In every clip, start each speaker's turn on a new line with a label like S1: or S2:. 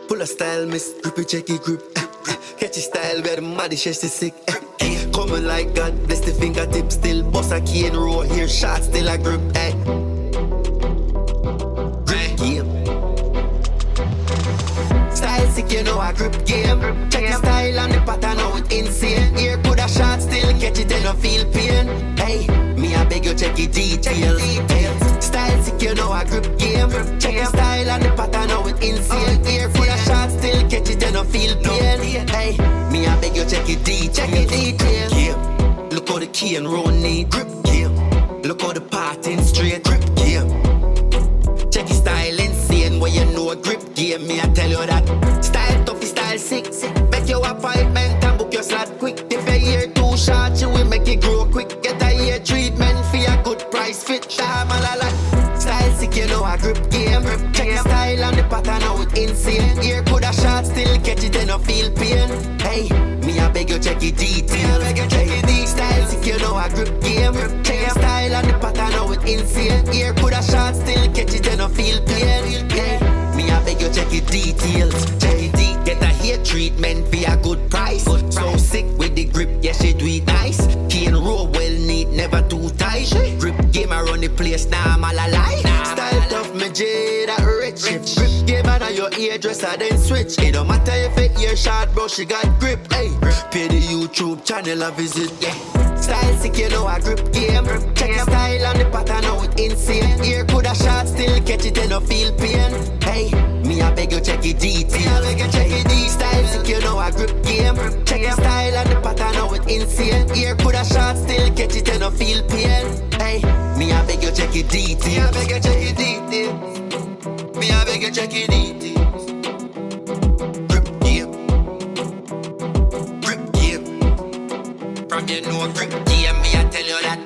S1: Full of style, miss. Grippy, checky, grip. Catchy style, where the muddy chest is sick. Coming like God, bless the fingertips still. Boss a key and roll here, shot still a grip. Grip game. Style sick, you know I grip game. Check the style and the pattern, now it insane. Here could a shot still, catch it and no feel pain. Hey, me I beg you check it details. Style sick, you know I grip game. Check the style and the pattern, now it insane. Here could a shot still, catch it and no feel pain. Hey, me I beg you check it details. Look how the key and roll need. Grip game. Look how the parting straight. Grip game. Check your style insane, where you know a grip game. Me I tell you that. Style tough, style sick. Make your appointment and book your slot quick. If your ear too short, you will make it grow quick. Get a ear treatment for a good price fit. Style sick, you know a grip game. Check your style and the pattern, now it insane. Ear could a shot still, catch it and no feel pain. Hey, me I beg you check it details. Style sick, you know a grip game. Check your style and the pattern, now it insane. Ear could a shot still, catch it and no feel pain. Hey, me I beg you check it details. Get a hair treatment for a good price. So sick with the grip, yeah she do it nice. Key and roll well neat, never too tight. Grip game around the place, now I'm all alive. Style tough, me jade a rich. Grip game on your hairdresser then switch. It don't matter if it ear short, bro, she got grip. Hey, pay the YouTube channel a visit, yeah. Style sick, you know a grip game. Check the style and the pattern, now it insane. Ear could a shot still, catch it and no feel pain. Hey, me I beg you check it details. Style sick, you know a grip game. Check the style and the pattern, now it insane. Ear could a shot still, catch it and no feel pain. Hey, me I beg you check it details. Me I beg you check it details. Grip game. Grip game. From you know grip game, me I tell you that.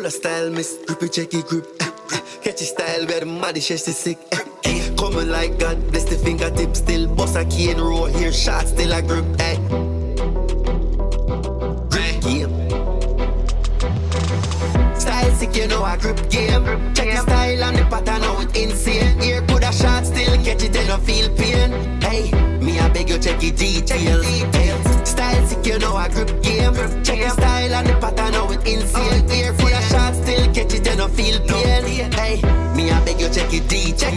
S1: Full of style, miss. Grippy, checky, grip. Catchy style where the money chest is sick. Coming like God, bless the fingertip still. Boss a key and roll here, shot still a grip. Grip game. Style sick, you know I grip game. Check the style and the pattern, how it insane. Here could a shot still catch it and no feel pain. Hey, me I beg you check the details. Style sick, you know I grip game. Check the style and the pattern, how it insane. Here could a shot still catch it and no feel pain. Hey, me I beg you check the details.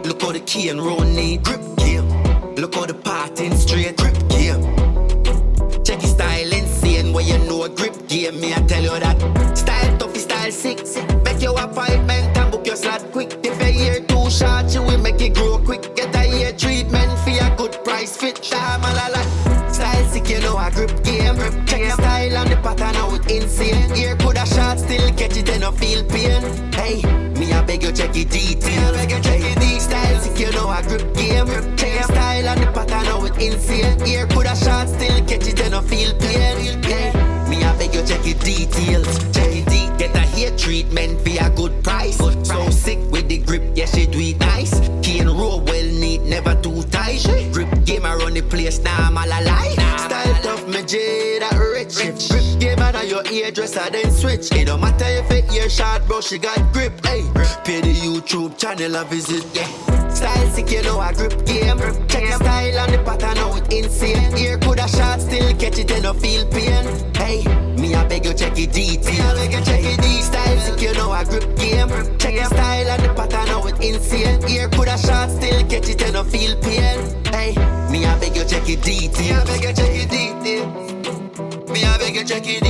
S1: Look how the key and roll need. Grip game. Look how the parting straight. Grip game. Check your style insane, where you know a grip game. Me I tell you that. Style tough, style sick. Make your appointment and book your slot quick. If your ear too short, you will make it grow quick. Get a ear treatment for a good price fit. Style sick, you know a grip game. Check your style and the pattern, how it insane. Ear could a shot, still catch it and no feel pain. Hey, me I beg you check your details. Style sick, you know a grip game. Check your style and the pattern, how it insane. Ear could a shot, still catch it and no feel pain. Hey, me I beg you check your details. Get a hair treatment for a good price. So sick with the grip, yeah she do it nice. Key and roll well neat, never too tight. Grip game around the place, now I'm all alive. Style tough, me jade that rich. Grip game and your hairdresser then switch. It don't matter if it ear short, bro, she got grip. Hey, pay the YouTube channel a visit, yeah. Style sick, you know a grip game. Check the style and the pattern, how it insane. Ear could a shot, still catch it and no feel pain. Hey, me I beg you check your details. Style sick, you know a grip game. Check the style and the pattern, how it insane. Ear could a shot, still catch it and no feel pain. Hey, me I beg you check your details. Me I beg you check your